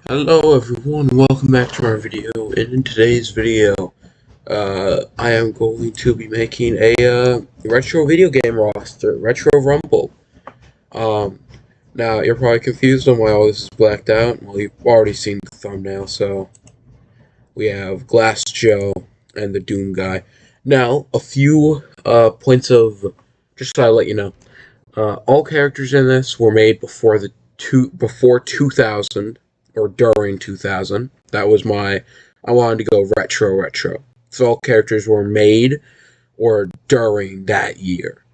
Hello everyone, welcome back to our video, and in today's video, I am going to be making a, retro video game roster, Retro Rumble. Um, Now, you're probably confused on why all this is blacked out. Well, you've already seen the thumbnail, so we have Glass Joe and the Doom Guy. Now, a few, points of, just so I let you know, all characters in this were made before 2000 or during 2000. That was I wanted to go retro. So all characters were made or during that year.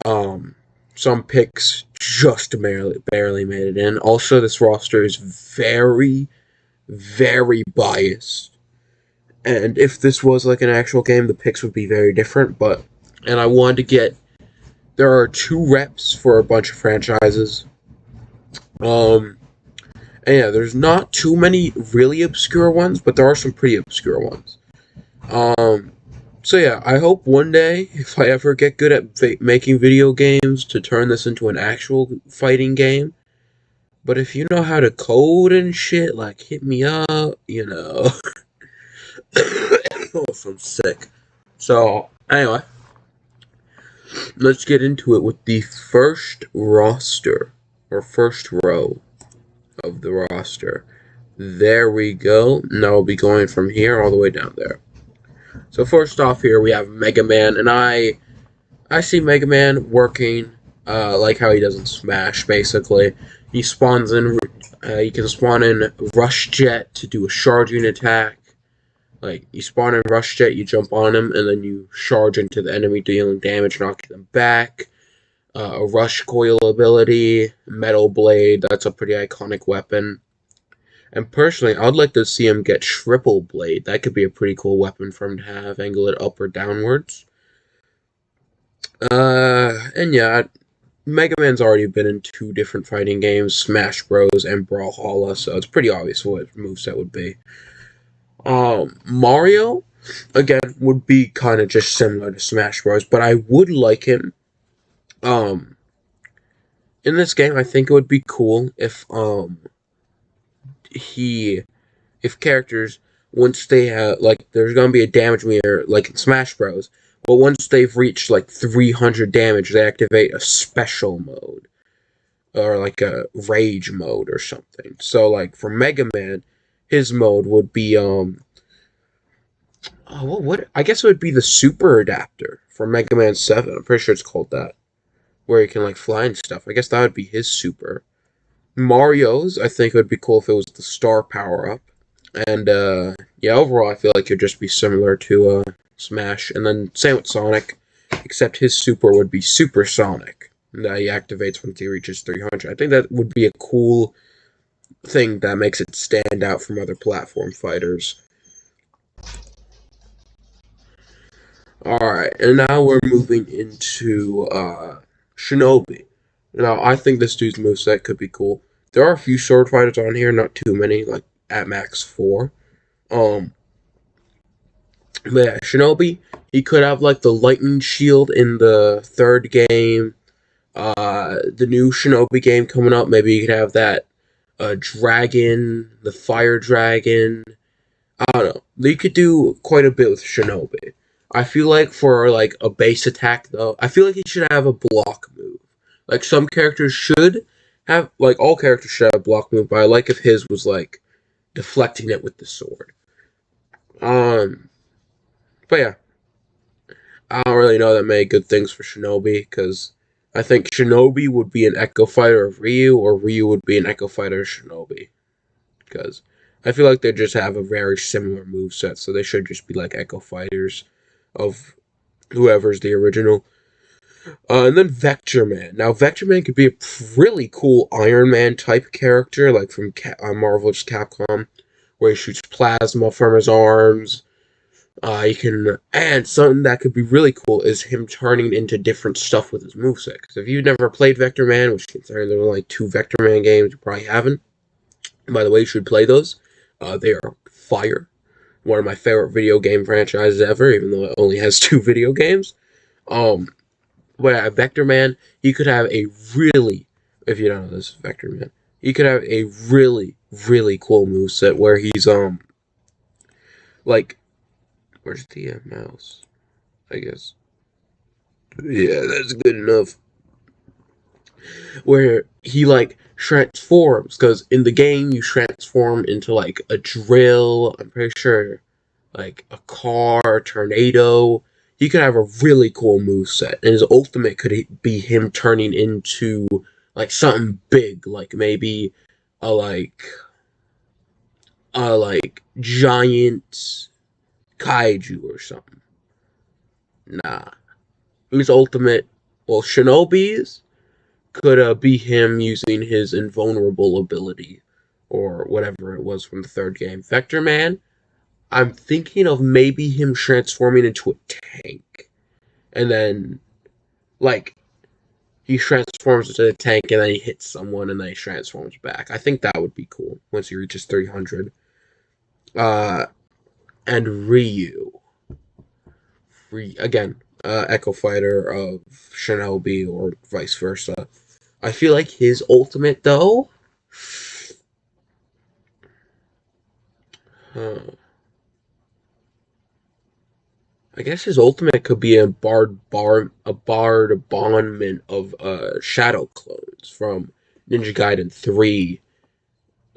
Um, some picks just barely made it in. Also, this roster is very biased. And if this was like an actual game, the picks would be very different. And I wanted to get there are two reps for a bunch of franchises. Um, and yeah, there's not too many really obscure ones, but there are some pretty obscure ones. Um, so yeah, I hope one day, if I ever get good at making video games, to turn this into an actual fighting game. But if you know how to code and shit, like hit me up, oh, I'm sick. So anyway, let's get into it with the first roster or first row of the roster. There we go. Now we'll be going from here all the way down there. So first off here we have Mega Man, and I see Mega Man working like how he does in Smash. Basically, he spawns in. You can spawn in Rush Jet to do a charging attack. Like you spawn in Rush Jet, you jump on him, and then you charge into the enemy, dealing damage, knocking them back. A Rush Coil ability, Metal Blade. That's a pretty iconic weapon. And personally, I'd like to see him get Triple Blade. That could be a pretty cool weapon for him to have, angle it up or downwards. And yeah, Mega Man's already been in two different fighting games, Smash Bros. And Brawlhalla, so it's pretty obvious what his moveset would be. Mario, again, would be kind of just similar to Smash Bros., but I would like him. Um, in this game, I think it would be cool he if characters, once they have, like, there's gonna be a damage meter like in Smash Bros. But once they've reached like 300 damage, they activate a special mode or like a rage mode or something. So like for Mega Man, his mode would be what I guess it would be the Super Adapter for Mega Man 7. I'm pretty sure it's called that, where he can like fly and stuff. I guess that would be his super. Mario's, I think it would be cool if it was the Star Power Up. And yeah, overall, I feel like it'd just be similar to Smash. And then same with Sonic, except his super would be Super Sonic that he activates once he reaches 300. I think that would be a cool thing that makes it stand out from other platform fighters. Alright, and now we're moving into Shinobi. Now, I think this dude's moveset could be cool. There are a few sword fighters on here, not too many, like at max 4. Um, but yeah, Shinobi, he could have like the lightning shield in the third game. The new Shinobi game coming up, maybe you could have that dragon, the fire dragon. I don't know. They could do quite a bit with Shinobi. I feel like for like a base attack though, I feel like he should have a block move. Like some characters should have, like all characters should have a block move, but I like if his was like deflecting it with the sword. Um, but yeah, I don't really know that many good things for Shinobi because I think Shinobi would be an Echo Fighter of Ryu, or Ryu would be an Echo Fighter of Shinobi. Because I feel like they just have a very similar move set, so they should just be like Echo Fighters of whoever's the original. And then Vector Man. Now, Vector Man could be a really cool Iron Man type character, like from Marvel's Capcom, where he shoots plasma from his arms. And something that could be really cool is him turning into different stuff with his moveset. Because if you've never played Vector Man, which considering there are only 2 Vector Man games, you probably haven't. And by the way, you should play those. They are fire. One of my favorite video game franchises ever, even though it only has 2 video games. Where Vector Man, he could have a really, if you don't know this, Vector Man, he could have a really really cool moveset where he's like, where's the mouse? I guess. Yeah, that's good enough. Where he like transforms, because in the game you transform into like a drill. I'm pretty sure like a car, a tornado. He could have a really cool move set, and his ultimate could be him turning into like something big, like maybe a like giant kaiju or something. Nah, his ultimate, well, Shinobi's could be him using his invulnerable ability or whatever it was from the third game. Vector Man, I'm thinking of maybe him transforming into a tank. And then, like, he transforms into a tank and then he hits someone and then he transforms back. I think that would be cool once he reaches 300. Uh, and Ryu. Again, Echo Fighter of Shinobi or vice versa. I feel like his ultimate, though, huh, I guess his ultimate could be a bondment of shadow clones from Ninja Gaiden 3.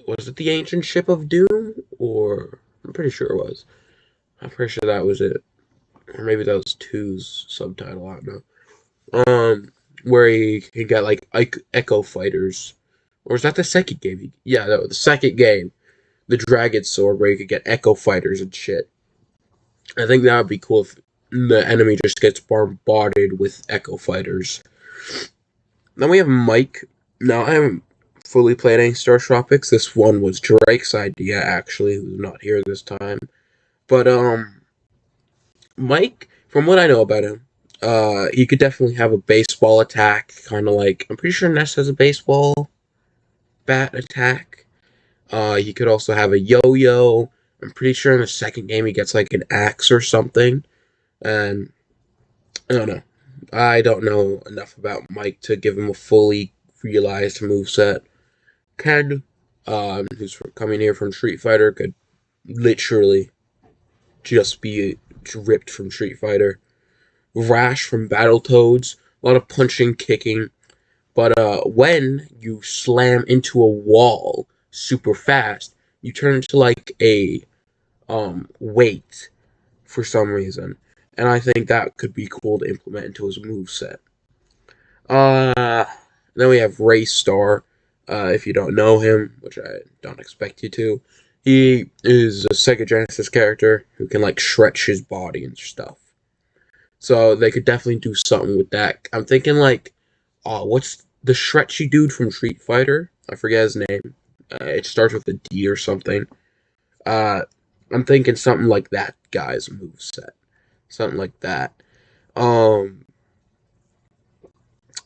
Was it the Ancient Ship of Doom? Or I'm pretty sure it was. I'm pretty sure that was it. Or maybe that was two's subtitle, I don't know. Where he got like Echo Fighters. Or was that the second game? Yeah, that was the second game. The Dragon Sword where you could get Echo Fighters and shit. I think that would be cool if the enemy just gets bombarded with Echo Fighters. Then we have Mike. Now, I haven't fully played any Star Tropics. This one was Drake's idea, actually, who's not here this time. But, Mike, from what I know about him, he could definitely have a baseball attack, kind of like, I'm pretty sure Ness has a baseball bat attack. He could also have a yo-yo. I'm pretty sure in the second game he gets like an axe or something. And I don't know. I don't know enough about Mike to give him a fully realized moveset. Ken, who's coming here from Street Fighter, could literally just be ripped from Street Fighter. Rash from Battletoads, a lot of punching, kicking. But when you slam into a wall super fast, you turn into like a weight for some reason. And I think that could be cool to implement into his moveset. Uh, then we have Ray Star. If you don't know him, which I don't expect you to, he is a Sega Genesis character who can like stretch his body and stuff. So they could definitely do something with that. I'm thinking like, what's the stretchy dude from Street Fighter? I forget his name. It starts with a D or something. Uh, I'm thinking something like that guy's moveset. Something like that. Um,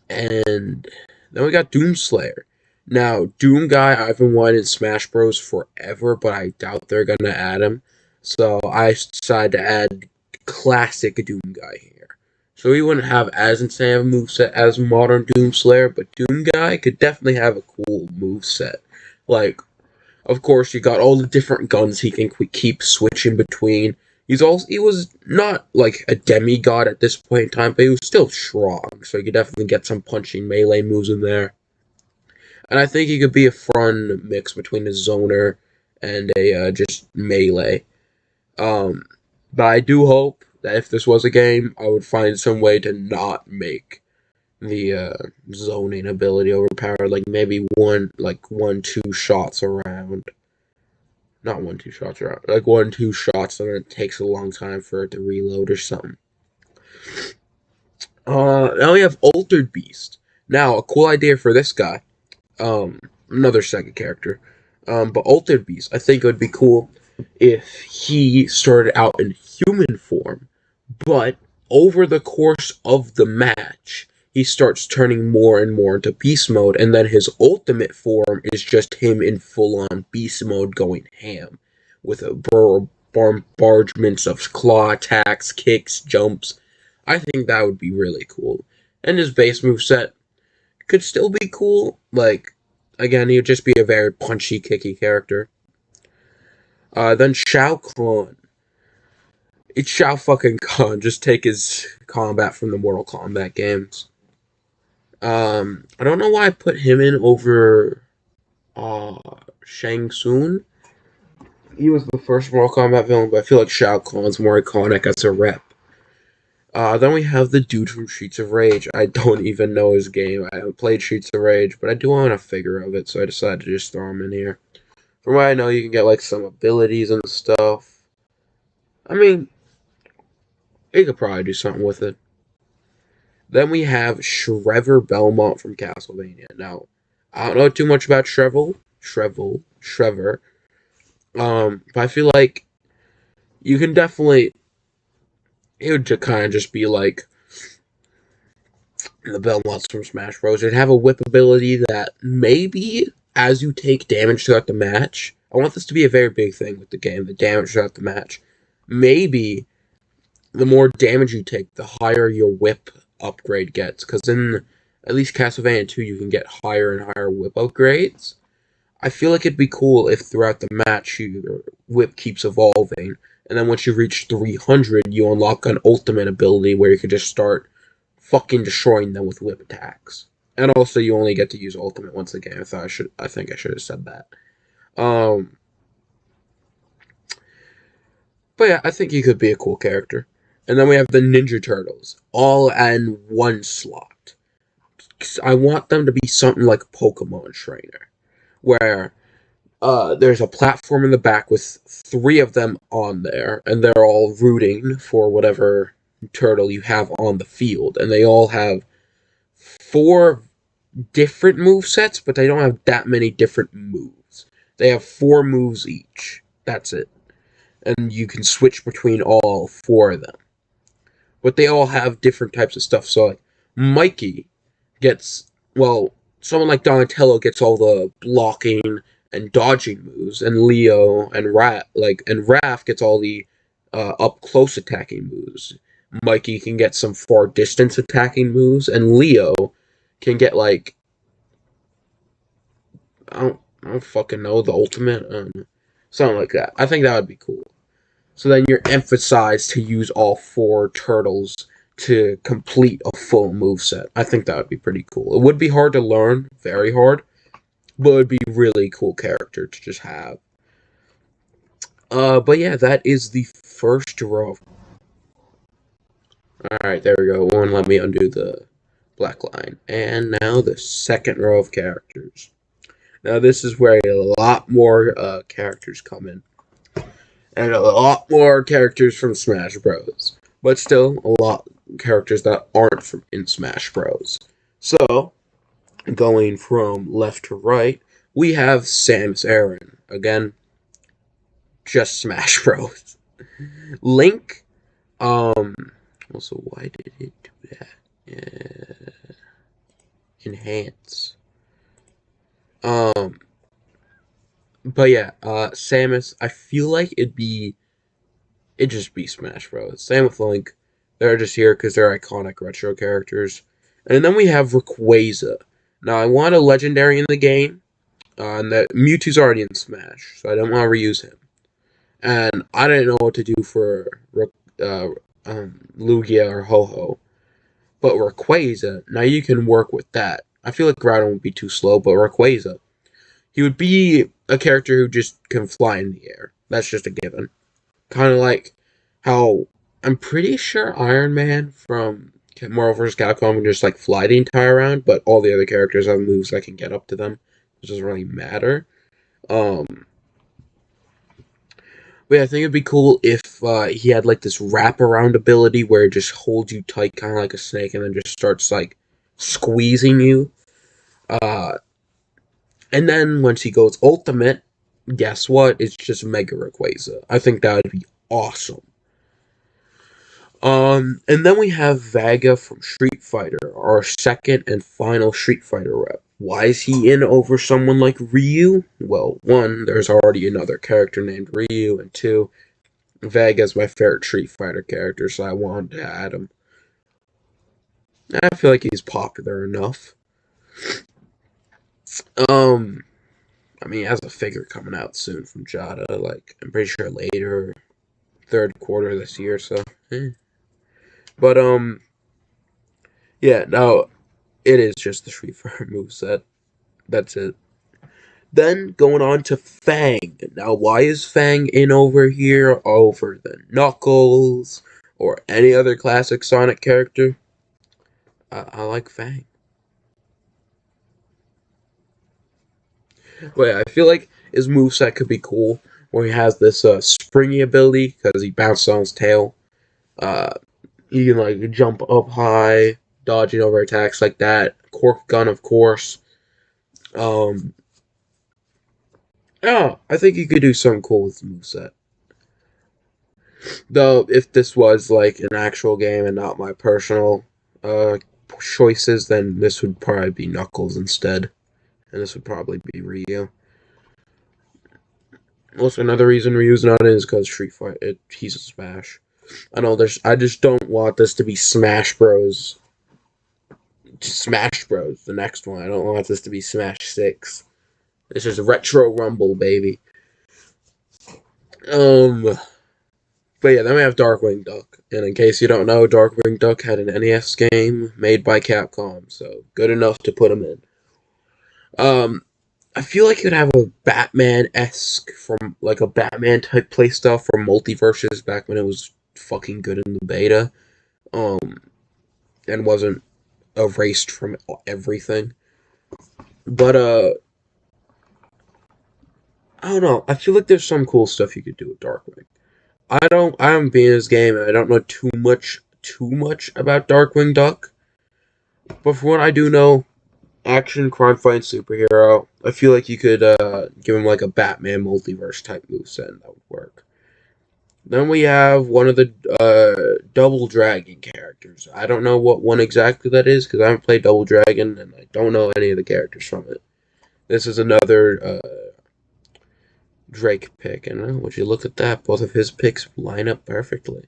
and then we got Doomslayer. Now, Doom Guy, I've been wanting Smash Bros. Forever, but I doubt they're gonna add him. So I decided to add classic Doom Guy here. So he wouldn't have as insane of a moveset as modern Doomslayer, but Doom Guy could definitely have a cool moveset. Like, of course, you got all the different guns he can keep switching between. He was not like a demigod at this point in time, but he was still strong, so you could definitely get some punching melee moves in there. And I think he could be a fun mix between a zoner and a just melee. Um, but I do hope that if this was a game, I would find some way to not make the zoning ability overpowered. Like maybe one, two shots around. Not one, two shots around. Like one, two shots, and then it takes a long time for it to reload or something. Now we have Altered Beast. Now, a cool idea for this guy. Um, Another second character. But Altered Beast, I think it would be cool if he started out in human form, but over the course of the match, he starts turning more and more into beast mode, and then his ultimate form is just him in full-on beast mode going ham, with a bombardments of claw attacks, kicks, jumps. I think that would be really cool. And his base move set could still be cool. Like, Again, he would just be a very punchy, kicky character. Then Shao Kahn. It's Shao fucking Kahn. Just take his combat from the Mortal Kombat games. I don't know why I put him in over uh, Shang Tsung. He was the first Mortal Kombat villain, but I feel like Shao Kahn's more iconic as a rep. Then we have the dude from Streets of Rage. I don't even know his game. I haven't played Streets of Rage, but I do own a figure of it, so I decided to just throw him in here. From what I know, you can get like some abilities and stuff. I mean, you could probably do something with it. Then we have Shrever Belmont from Castlevania. Now, I don't know too much about Shrever. But I feel like you can definitely. It would kind of just be like the Belmonts from Smash Bros. It'd have a whip ability that maybe as you take damage throughout the match. I want this to be a very big thing with the game. The damage throughout the match. Maybe the more damage you take, the higher your whip upgrade gets. Because in at least Castlevania 2, you can get higher and higher whip upgrades. I feel like it'd be cool if throughout the match your whip keeps evolving, and then once you reach 300, you unlock an ultimate ability where you can just start fucking destroying them with whip attacks. And also, you only get to use ultimate once a game. I think I should have said that. Um, but yeah, I think he could be a cool character. And then we have the Ninja Turtles, all in one slot. I want them to be something like Pokemon Trainer, where there's a platform in the back with three of them on there, and they're all rooting for whatever turtle you have on the field, and they all have four different move sets, but they don't have that many different moves. They have four moves each. That's it, and you can switch between all four of them. But they all have different types of stuff. So like Mikey gets someone like Donatello gets all the blocking and dodging moves, and Leo and Raph gets all the up close attacking moves. Mikey can get some far distance attacking moves, and Leo can get like I don't fucking know the ultimate, something like that. I think that would be cool. So then you're emphasized to use all four turtles to complete a full move set. I think that would be pretty cool. It would be hard to learn, very hard, but it would be really cool character to just have. But yeah, that is the first row. Alright, there we go. One, let me undo the black line. And now the second row of characters. Now this is where a lot more characters come in. And a lot more characters from Smash Bros. But still, a lot of characters that aren't from in Smash Bros. So, going from left to right, we have Samus Aran. Again, just Smash Bros. Link, um, also, why did it do that? Enhance. Um, but yeah, Samus, I feel like it'd just be Smash Bros. Same with Link. They're just here because they're iconic retro characters. And then we have Rayquaza. Now, I want a legendary in the game, and that Mewtwo's already in Smash, so I don't want to reuse him. And I didn't know what to do for Lugia or Ho-Ho. But Rayquaza, now you can work with that. I feel like Groudon would be too slow, but Rayquaza, he would be a character who just can fly in the air. That's just a given. Kind of like how I'm pretty sure Iron Man from Marvel vs. Capcom can just like fly the entire round, but all the other characters have moves that can get up to them. It doesn't really matter. Um, but yeah, I think it'd be cool if he had like this wraparound ability where it just holds you tight, kind of like a snake, and then just starts like squeezing you. Uh, and then once he goes ultimate, guess what? It's just Mega Rayquaza. I think that would be awesome. And then we have Vaga from Street Fighter, our second and final Street Fighter rep. Why is he in over someone like Ryu? Well, one, there's already another character named Ryu, and two, Vaga's my favorite Street Fighter character, so I wanted to add him. I feel like he's popular enough. Um, I mean, he has a figure coming out soon from Jada. Like, I'm pretty sure later, third quarter this year. So, eh. But yeah. No, it is just the Street Fighter moveset. That's it. Then going on to Fang. Now, why is Fang in over here over the Knuckles or any other classic Sonic character? I like Fang. But yeah, I feel like his moveset could be cool, where he has this springy ability because he bounces on his tail. Uh, he can like jump up high, dodging over attacks like that. Cork gun, of course. Um, yeah, I think he could do something cool with the moveset. Though, if this was like an actual game and not my personal choices, then this would probably be Knuckles instead, and this would probably be Ryu. Also, another reason Ryu's not in is because Street Fighter. He's a Smash. I know there's. I just don't want this to be Smash Bros. Smash Bros. The next one. I don't want this to be Smash 6. This is Retro Rumble, baby. Um, but yeah, then we have Darkwing Duck. And in case you don't know, Darkwing Duck had an NES game made by Capcom, so good enough to put him in. Um, I feel like you'd have a Batman esque from like a Batman type playstyle for multiverses back when it was fucking good in the beta. Um, and wasn't erased from everything. But I don't know. I feel like there's some cool stuff you could do with Darkwing. I haven't been in this game and I don't know too much about Darkwing Duck. But for what I do know, action, crime fighting superhero, I feel like you could give him like a Batman multiverse type moveset and that would work. Then we have one of the Double Dragon characters. I don't know what one exactly that is because I haven't played Double Dragon and I don't know any of the characters from it. This is another Drake pick, and would you look at that? Both of his picks line up perfectly.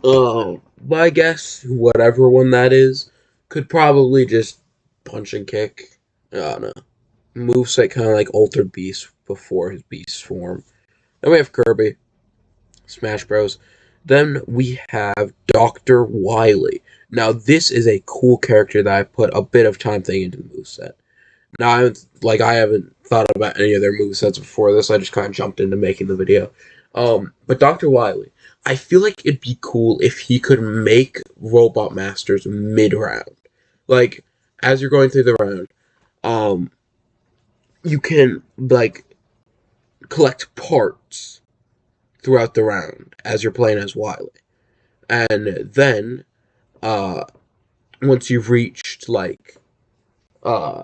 Oh, but I guess whatever one that is could probably just punch and kick. I don't know. Moveset kind of like Altered Beast before his Beast form. Then we have Kirby, Smash Bros. Then we have Dr. Wily. Now, this is a cool character that I put a bit of time thinking into the moveset. Now, I haven't thought about any of their movesets before this. I just kind of jumped into making the video. But Dr. Wily, I feel like it'd be cool if he could make Robot Masters mid-round. Like, as you're going through the round, um, you can, like, collect parts throughout the round as you're playing as Wily. And then, uh, once you've reached, like, uh,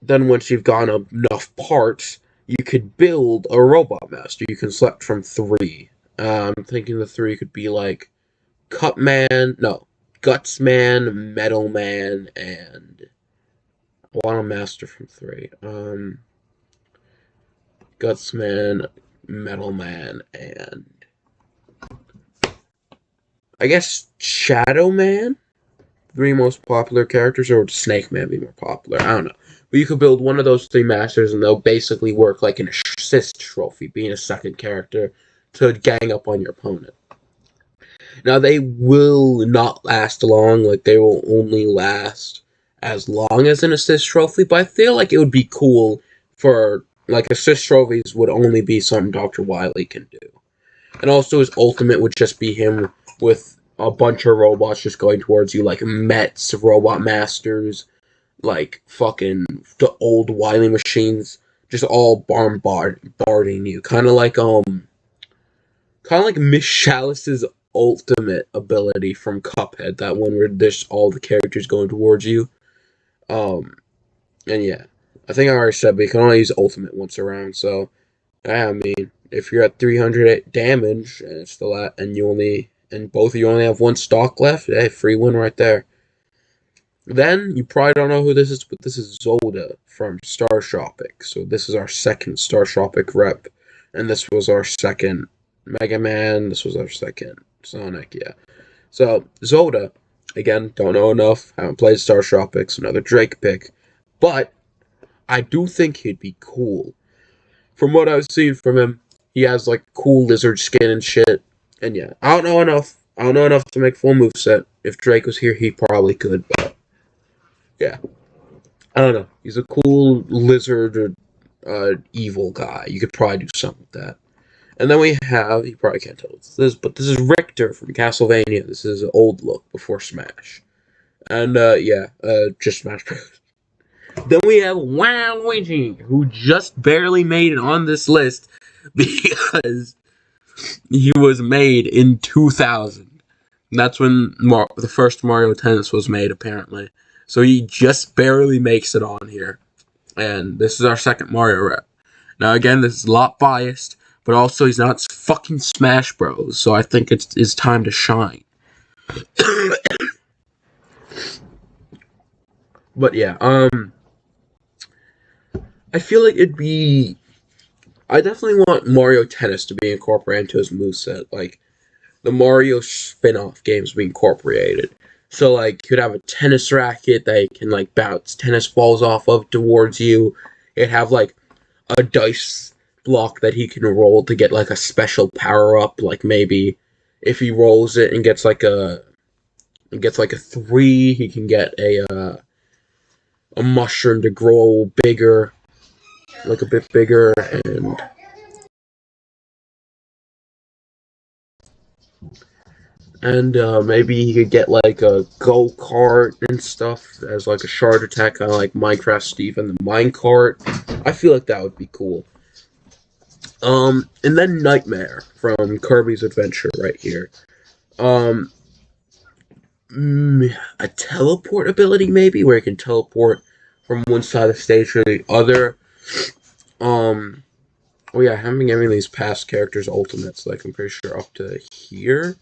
then once you've gone enough parts, you could build a robot master. You can select from three. I'm thinking the three could be like Cut Man, no, Guts Man, Metal Man, and I want a master from three. Guts Man, Metal Man, and I guess Shadow Man. Three most popular characters, or would Snake Man be more popular? I don't know. But you could build one of those three masters, and they'll basically work like an assist trophy, being a second character to gang up on your opponent. Now, they will not last long, like, they will only last as long as an assist trophy, but I feel like it would be cool for, like, assist trophies would only be something Dr. Wily can do. And also, his ultimate would just be him with a bunch of robots just going towards you, like Mets, Robot Masters, like fucking the old Wily machines, just all bombarding you. Kind of like Miss Chalice's ultimate ability from Cuphead, that one where there's all the characters going towards you. Um, and yeah, I think I already said, but you can only use ultimate once around, so I mean, if you're at 300 damage and it's still at, and both of you only have one stock left, hey, free win right there. Then you probably don't know who this is, but this is Zolda from Star Tropic. So this is our second Star Tropic rep, and this was our second Mega Man. This was our second Sonic. Yeah. So Zolda, again, don't know enough. Haven't played Star Tropics. Another Drake pick. But I do think he'd be cool. From what I've seen from him, he has like cool lizard skin and shit. And yeah, I don't know enough. I don't know enough to make full moveset. If Drake was here, he probably could. But yeah, I don't know. He's a cool lizard evil guy. You could probably do something with that. And then we have, you probably can't tell what this is, but this is Richter from Castlevania. This is an old look before Smash. And yeah, just Smash Bros. Then we have Waluigi, who just barely made it on this list because he was made in 2000. That's when the first Mario Tennis was made, apparently. So he just barely makes it on here. And this is our second Mario rep. Now, again, this is a lot biased, but also he's not fucking Smash Bros. So I think it's time to shine. But yeah, I feel like it'd be. I definitely want Mario Tennis to be incorporated into his moveset. Like, the Mario spin-off games be incorporated. So like you could have a tennis racket that you can like bounce tennis balls off of towards you. It'd have like a dice block that he can roll to get like a special power up. Like maybe if he rolls it and gets like a 3, he can get a mushroom to grow bigger, like a bit bigger, and maybe he could get like a go kart and stuff as like a shard attack, kind of like Minecraft Steve and the minecart. I feel like that would be cool. And then Nightmare from Kirby's Adventure right here. Um, a teleport ability maybe where he can teleport from one side of the stage to the other. Um, oh yeah, I haven't been giving these past characters ultimates, like I'm pretty sure up to here.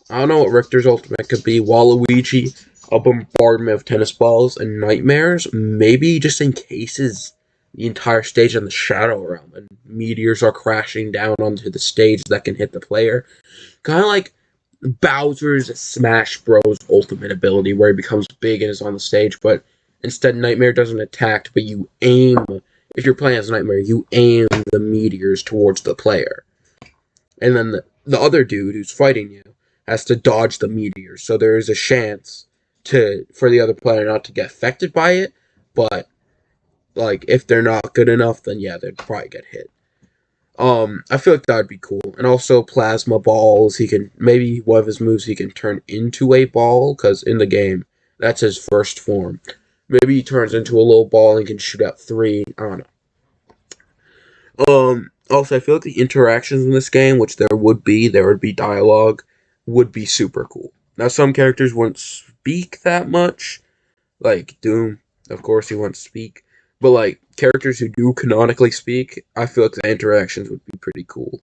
I don't know what Richter's ultimate could be. Waluigi, a bombardment of tennis balls, and nightmares. Maybe just encases the entire stage in the Shadow Realm, and meteors are crashing down onto the stage that can hit the player. Kind of like Bowser's Smash Bros. Ultimate ability, where he becomes big and is on the stage, but instead Nightmare doesn't attack, but you aim. If you're playing as Nightmare, you aim the meteors towards the player. And then the other dude who's fighting you has to dodge the meteors. So there is a chance for the other player not to get affected by it, but like if they're not good enough, then yeah, they'd probably get hit. I feel like that would be cool. And also plasma balls. He can maybe one of his moves he can turn into a ball because in the game that's his first form. Maybe he turns into a little ball and can shoot out 3. I don't know. Also, I feel like the interactions in this game, which there would be dialogue, would be super cool. Now, some characters wouldn't speak that much, like Doom. Of course, he wouldn't speak, but like characters who do canonically speak, I feel like the interactions would be pretty cool.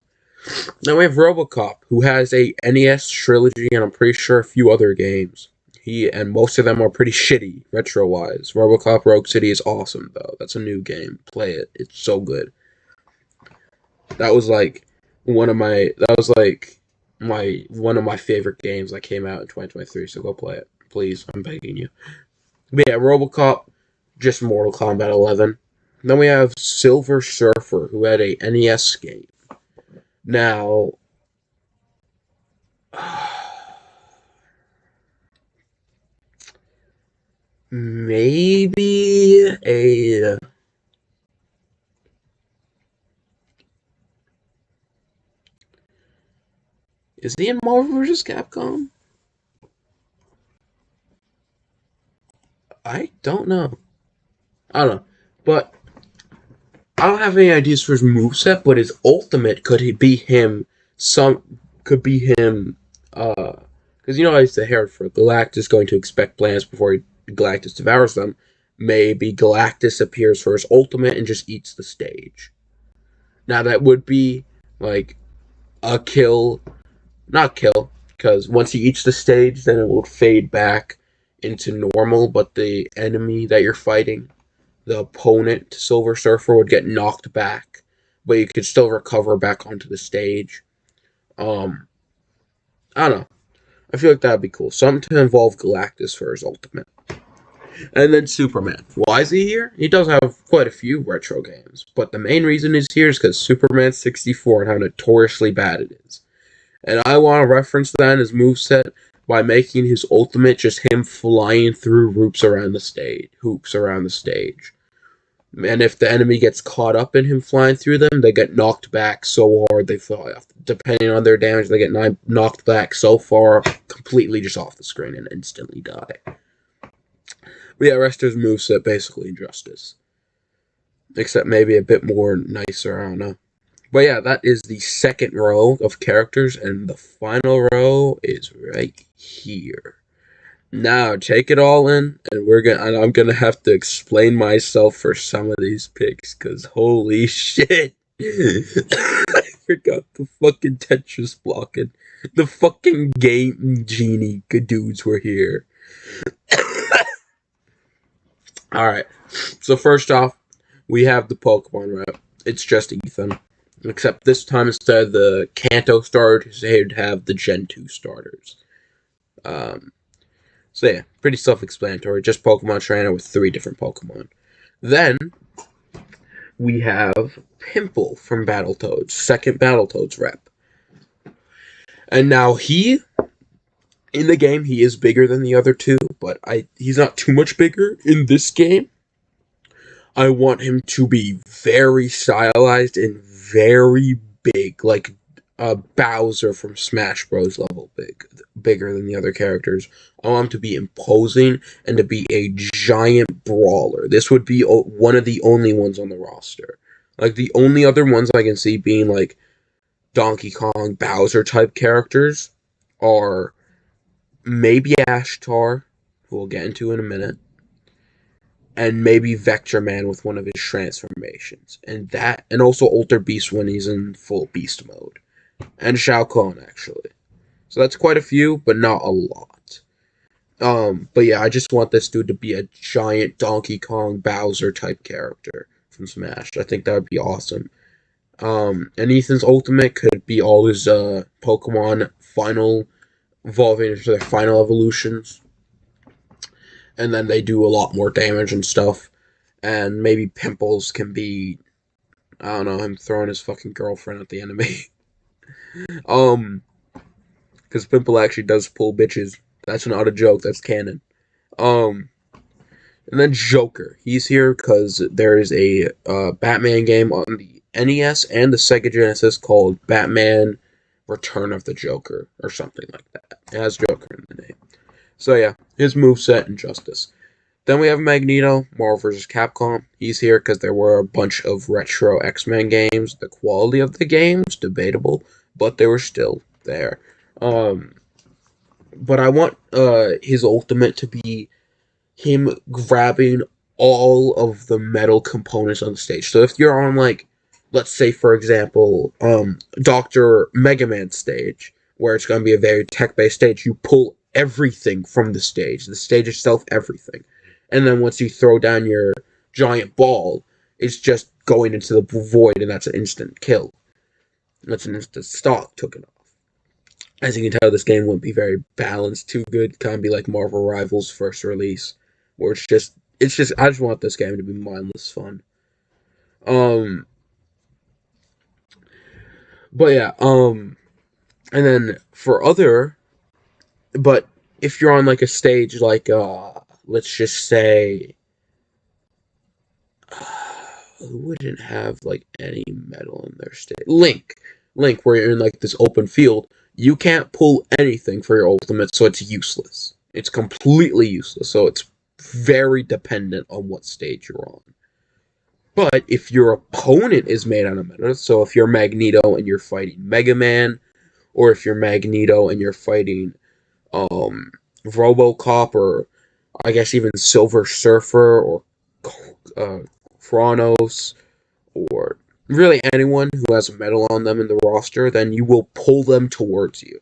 Now we have RoboCop, who has a NES trilogy, and I'm pretty sure a few other games. Most of them are pretty shitty retro wise. RoboCop Rogue City is awesome though. That's a new game. Play it. It's so good. That was like that was like my one of my favorite games that came out in 2023. So go play it, please. I'm begging you. But yeah, RoboCop, just Mortal Kombat 11. Then we have Silver Surfer, who had a NES game. Now, maybe a. Is he in Marvel vs. Capcom? I don't know. I don't know. But I don't have any ideas for his moveset, but his ultimate could he be him could be him because you know he's the Hereford. Galactus going to expect plants before Galactus devours them. Maybe Galactus appears for his ultimate and just eats the stage. Now that would be like a kill, not kill, because once he eats the stage, then it will fade back into normal. But the enemy that you're fighting, the opponent to Silver Surfer, would get knocked back, but you could still recover back onto the stage. Um, I don't know. I feel like that'd be cool. Something to involve Galactus for his ultimate. And then Superman. Why is he here? He does have quite a few retro games, but the main reason he's here is because Superman 64 and how notoriously bad it is. And I want to reference that in his moveset by making his ultimate just him flying through hoops around the stage. And if the enemy gets caught up in him flying through them, they get knocked back so hard they fly off. Depending on their damage, they get knocked back so far, completely just off the screen and instantly die. But yeah, rest of his moveset basically Justice. Except maybe a bit more nicer, I don't know. But yeah, that is the second row of characters, and the final row is right here. Now take it all in, and I'm gonna have to explain myself for some of these picks, cause holy shit, I forgot the fucking Tetris blocking. The fucking game genie dudes were here. All right, so first off, we have the Pokemon rep. It's just Ethan. Except this time, instead of the Kanto starters, they'd have the Gen 2 starters. So yeah, pretty self-explanatory. Just Pokemon Trainer with 3 different Pokemon. Then, we have Pimple from Battletoads. Second Battletoads rep. And now in the game, he is bigger than the other two, but he's not too much bigger in this game. I want him to be very stylized and very big, like Bowser from Smash Bros. Level bigger than the other characters. I want him to be imposing and to be a giant brawler. This would be one of the only ones on the roster. Like, the only other ones I can see being, like, Donkey Kong, Bowser type characters are maybe Ashtar, who we'll get into in a minute, and maybe Vector Man with one of his transformations. And also Ultra Beast when he's in full beast mode. And Shao Kahn, actually. So that's quite a few, but not a lot. But yeah, I just want this dude to be a giant Donkey Kong Bowser type character from Smash. I think that would be awesome. And Ethan's ultimate could be all his Pokemon evolving into their final evolutions. And then they do a lot more damage and stuff. And maybe Pimples can be, I don't know, him throwing his fucking girlfriend at the enemy. Because Pimple actually does pull bitches. That's not a joke, that's canon. And then Joker. He's here because there is a Batman game on the NES and the Sega Genesis called Batman Return of the Joker, or something like that. It has Joker in the name. So yeah, his moveset and Justice. Then we have Magneto, Marvel vs. Capcom. He's here because there were a bunch of retro X-Men games. The quality of the games, debatable, but they were still there. But I want his ultimate to be him grabbing all of the metal components on the stage. So if you're on, like, let's say, for example, Dr. Mega Man stage, where it's going to be a very tech-based stage, you pull everything from the stage itself, everything. And then once you throw down your giant ball, it's just going into the void, and that's an instant kill. That's an instant stock taken off. As you can tell, this game wouldn't be very balanced, too good. Kind of be like Marvel Rivals' first release, where I just want this game to be mindless fun. But yeah, and then but if you're on, like, a stage, like, let's just say, who wouldn't have, like, any metal in their stage? Link, where you're in, like, this open field, you can't pull anything for your ultimate, so it's useless. It's completely useless, so it's very dependent on what stage you're on. But if your opponent is made out of metal, so if you're Magneto and you're fighting Mega Man, or if you're Magneto and you're fighting RoboCop, or I guess even Silver Surfer, or Kronos, or really anyone who has metal on them in the roster, then you will pull them towards you.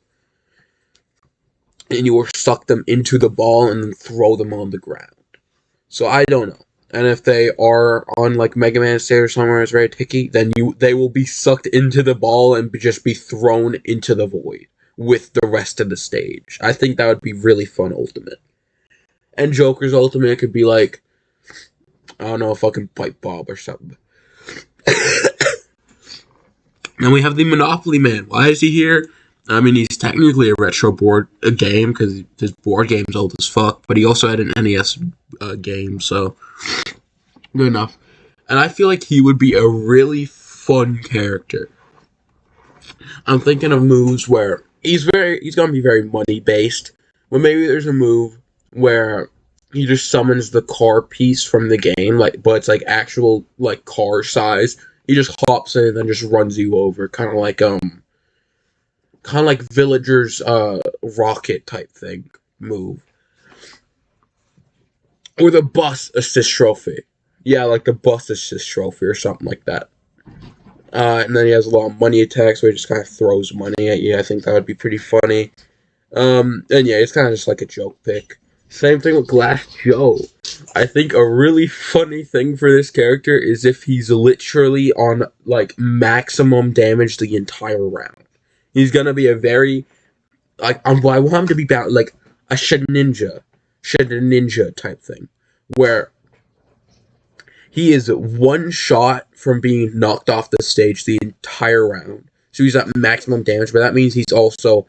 And you will suck them into the ball and then throw them on the ground. So I don't know. And if they are on, like, Mega Man stage or somewhere it's very ticky, then they will be sucked into the ball and just be thrown into the void with the rest of the stage. I think that would be really fun ultimate. And Joker's ultimate could be like, I don't know, fucking pipe bomb or something. And we have the Monopoly Man. Why is he here? I mean, he's technically a retro board a game because his board game's old as fuck, but he also had an NES game, so good enough. And I feel like he would be a really fun character. I'm thinking of moves where he's gonna be very money based. But maybe there's a move where he just summons the car piece from the game, like, but it's like actual like car size. He just hops in and then just runs you over, kind of like Villager's rocket type thing move, or the bus assist trophy. Yeah, like the bus assist trophy or something like that. And then he has a lot of money attacks where he just kind of throws money at you. I think that would be pretty funny. And yeah, it's kind of just like a joke pick. Same thing with Glass Joe. I think a really funny thing for this character is if he's literally on like maximum damage the entire round. He's gonna be a very I want him to be like a Shed Ninja type thing, where he is one shot from being knocked off the stage the entire round. So he's at maximum damage, but that means he's also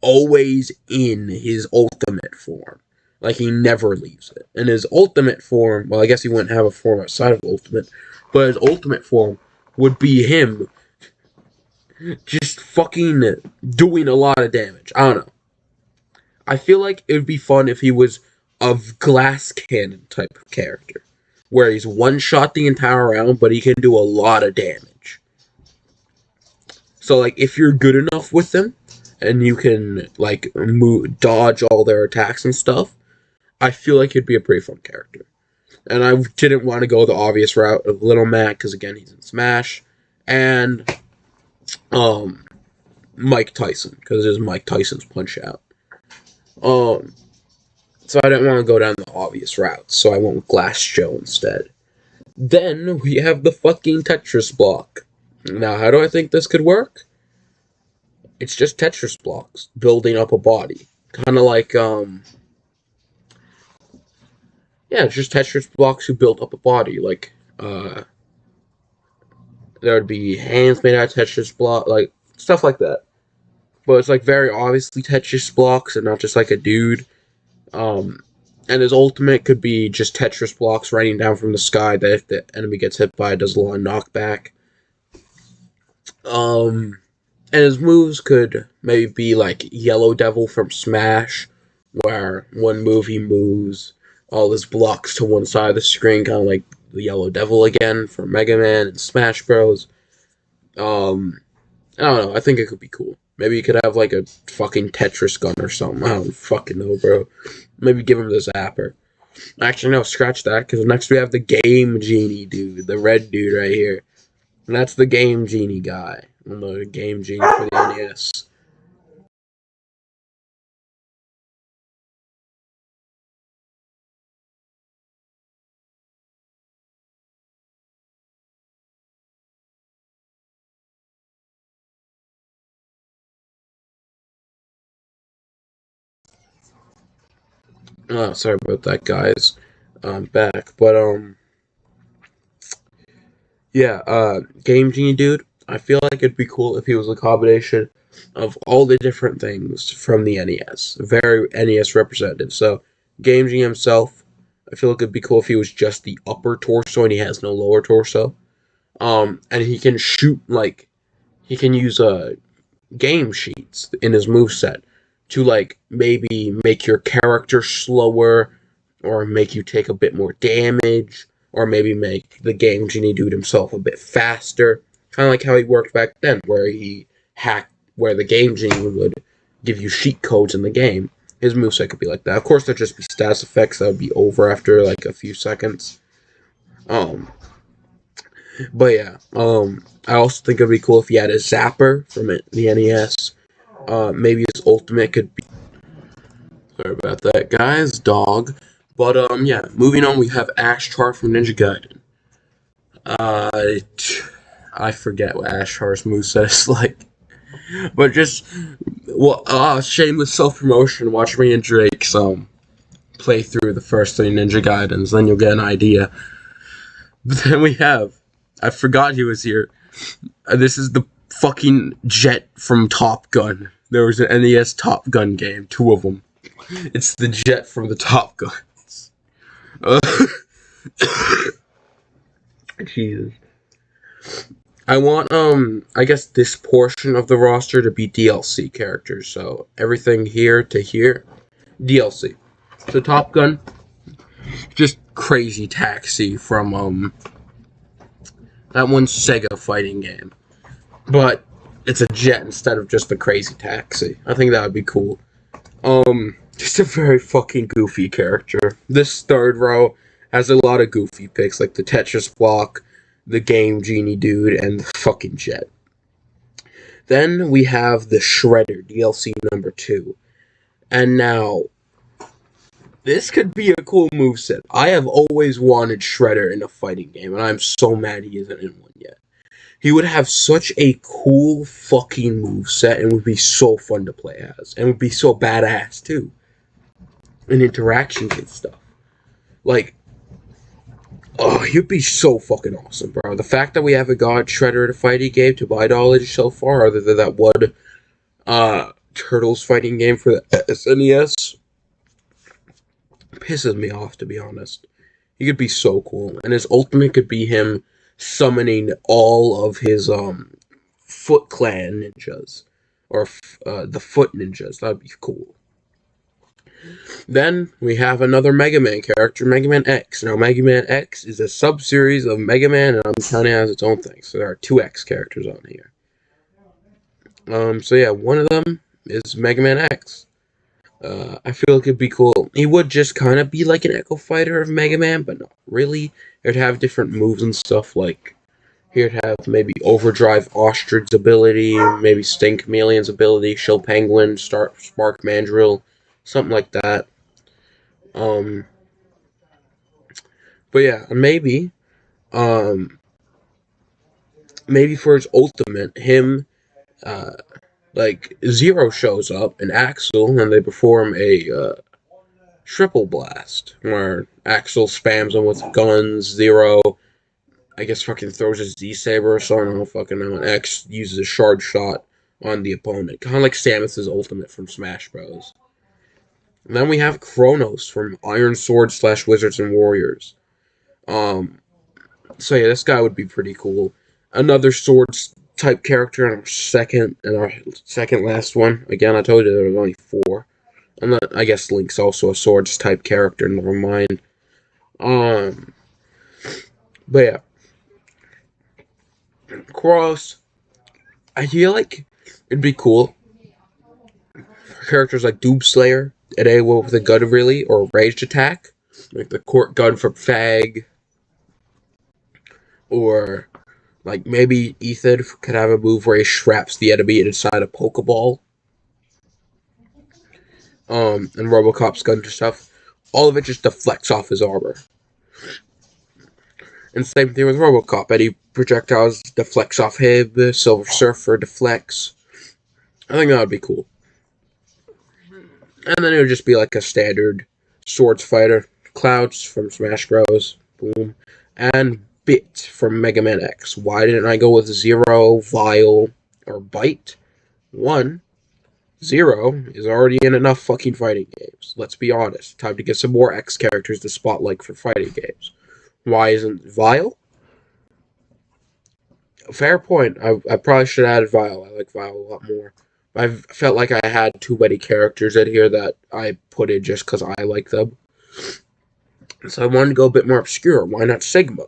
always in his ultimate form. Like, he never leaves it. And his ultimate form, well, I guess he wouldn't have a form outside of ultimate, but his ultimate form would be him just fucking doing a lot of damage. I don't know. I feel like it would be fun if he was a glass cannon type of character, where he's one shot the entire round, but he can do a lot of damage. So, like, if you're good enough with them, and you can, like, dodge all their attacks and stuff, I feel like he'd be a pretty fun character. And I didn't want to go the obvious route of Little Mac, because, again, he's in Smash, and, Mike Tyson, because there's Mike Tyson's Punch-Out. So I didn't want to go down the obvious route, so I went with Glass Joe instead. Then we have the fucking Tetris block. Now, how do I think this could work? It's just Tetris blocks building up a body. Kind of like, yeah, it's just Tetris blocks who build up a body. Like, there would be hands made out of Tetris block, like, stuff like that. But it's, like, very obviously Tetris blocks and not just, like, a dude. And his ultimate could be just Tetris blocks raining down from the sky that if the enemy gets hit by it, does a lot of knockback. And his moves could maybe be like Yellow Devil from Smash, where one move he moves all his blocks to one side of the screen, kind of like the Yellow Devil again from Mega Man and Smash Bros. I don't know, I think it could be cool. Maybe you could have like a fucking Tetris gun or something. I don't fucking know, bro. Maybe give him the zapper. Actually, no, scratch that, because next we have the Game Genie dude, the red dude right here. And that's the Game Genie guy. The Game Genie for the NES. Oh, sorry about that, guys. I'm back. But, yeah, Game Genie dude, I feel like it'd be cool if he was a combination of all the different things from the NES. Very NES representative. So, Game Genie himself, I feel like it'd be cool if he was just the upper torso and he has no lower torso. And he can shoot, like, he can use, game sheets in his moveset to, like, maybe make your character slower, or make you take a bit more damage, or maybe make the Game Genie dude himself a bit faster. Kind of like how he worked back then, where he hacked, where the Game Genie would give you cheat codes in the game. His moveset could be like that. Of course, there'd just be status effects that would be over after like a few seconds. Um, but yeah, I also think it'd be cool if he had a zapper from the NES. Maybe his ultimate could be. Sorry about that, guys. Dog. But yeah. Moving on, we have Ashtar from Ninja Gaiden. I forget what Ashtar's moveset is like, but just shameless self promotion. Watch me and Drake's play through the first 3 Ninja Gaidens, then you'll get an idea. But then we have, I forgot he was here. This is the fucking jet from Top Gun. There was an NES Top Gun game, 2 of them. It's the jet from the Top Guns. Jesus. I want, I guess this portion of the roster to be DLC characters. So everything here to here, DLC. So Top Gun, just Crazy Taxi from, that one Sega fighting game. But it's a jet instead of just a Crazy Taxi. I think that would be cool. Just a very fucking goofy character. This third row has a lot of goofy picks, like the Tetris block, the Game Genie dude, and the fucking jet. Then we have the Shredder, DLC number 2. And now, this could be a cool moveset. I have always wanted Shredder in a fighting game, and I'm so mad he isn't in one yet. He would have such a cool fucking moveset and would be so fun to play as. And would be so badass, too. And interactions and stuff. Like, oh, he'd be so fucking awesome, bro. The fact that we haven't got Shredder in a fighting game, to my knowledge so far, other than that one Turtles fighting game for the SNES, pisses me off, to be honest. He could be so cool. And his ultimate could be him summoning all of his Foot Clan ninjas. Or the Foot Ninjas. That'd be cool. Then we have another Mega Man character, Mega Man X. Now, Mega Man X is a sub-series of Mega Man, and I'm counting it as its own thing. So there are 2 X characters on here. So yeah, one of them is Mega Man X. I feel like it'd be cool. He would just kind of be like an Echo Fighter of Mega Man, but not really. It'd have different moves and stuff, like he'd have maybe Overdrive Ostrich's ability, maybe Sting Chameleon's ability, Shill Penguin, Spark Mandrill, something like that. But yeah, maybe for his ultimate, like Zero shows up and Axel, and they perform a triple blast where Axel spams him with guns. Zero, I guess, fucking throws his Z-Saber or something. I don't fucking know. And X uses a shard shot on the opponent, kind of like Samus's ultimate from Smash Bros. And then we have Kronos from Iron Sword / Wizards and Warriors. So yeah, this guy would be pretty cool. Another swords type character in our second last one. Again, I told you there was only 4. And I guess Link's also a swords type character, never mind. But yeah. Cross, I feel like it'd be cool for characters like Doomslayer, and able with a gun really, or ranged attack, like the court gun from Fag, or like maybe Ethan could have a move where he straps the enemy inside a Pokeball. And Robocop's gun and stuff. All of it just deflects off his armor. And same thing with Robocop. Any projectiles deflects off him. Silver Surfer deflects. I think that would be cool. And then it would just be like a standard swords fighter. Clouds from Smash Bros. Boom. And Bit from Mega Man X. Why didn't I go with Zero, Vile, or Bite? 1, Zero is already in enough fucking fighting games. Let's be honest. Time to get some more X characters to spotlight for fighting games. Why isn't Vile? Fair point. I probably should have added Vile. I like Vile a lot more. I felt like I had too many characters in here that I put in just because I like them. So I wanted to go a bit more obscure. Why not Sigma?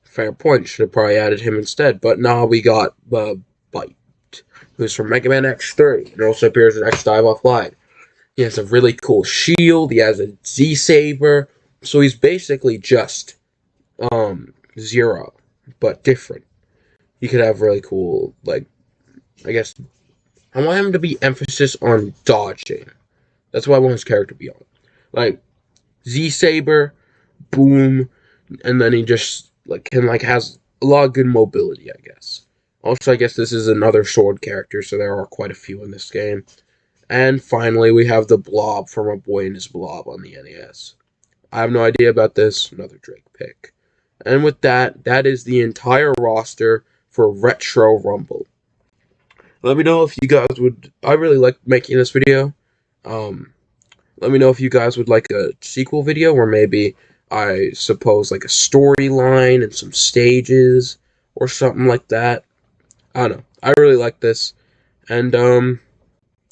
Fair point. Should have probably added him instead. But now we got Bite, who's from Mega Man X3. It also appears in X Dive Offline. He has a really cool shield. He has a Z-Saber. So he's basically just Zero, but different. He could have really cool, like, I guess, I want him to be emphasis on dodging. That's what I want his character to be on. Like, Z-Saber, boom, and then he just, has a lot of good mobility, I guess. Also, I guess this is another sword character, so there are quite a few in this game. And finally, we have the Blob from A Boy and His Blob on the NES. I have no idea about this. Another Drake pick. And with that, that is the entire roster for Retro Rumble. Let me know if you guys would. I really like making this video. Um, Let me know if you guys would like a sequel video where maybe I suppose like a storyline and some stages or something like that. I don't know. I really like this. And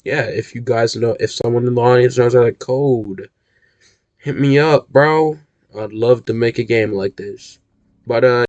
yeah, if you guys know, if someone in the audience knows how to code, hit me up, bro. I'd love to make a game like this. But